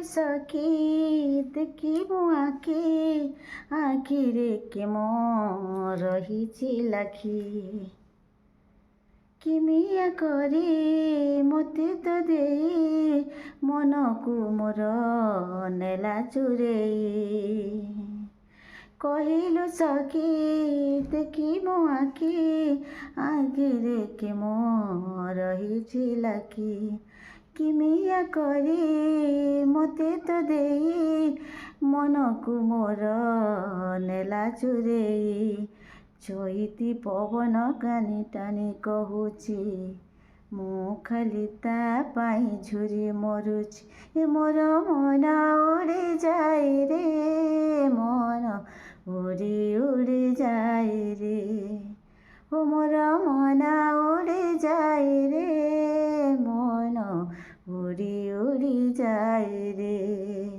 ସଖୀ ଦେଖିବୁ ଆଖିରେ କେମ ରହିଛି ଲାଖି କିମିଆ କରି ମୋତେ ତ ଦେଇ ମନକୁ ମୋର ନେଲା ଚୁରେଇ କହିଲୁ ସଖୀ ଦେଖିବୁ ଆଖିରେ କେମ ରହିଛି ଲାଖି କିମିଆ କରି ମୋତେ ତ ଦେଇ ମନକୁ ମୋର ନେଲା ଚୁରେଇ ଚଇତି ପବନ କାନି ଟାଣି କହୁଛି ମୁଁ ଖାଲି ତା ପାଇଁ ଝୁରି ମରୁଛି ମୋର ମନ ଉଡ଼ି ଯାଏ ରେ ମନ ଉଡ଼ି ଉଡ଼ି ଯାଏ ରେ ଓ ମୋର ମନ ଉଡ଼ି ଯାଏ ରେ ମନ ଉଡ଼ି ଉଡ଼ି ଯାଏ ରେ।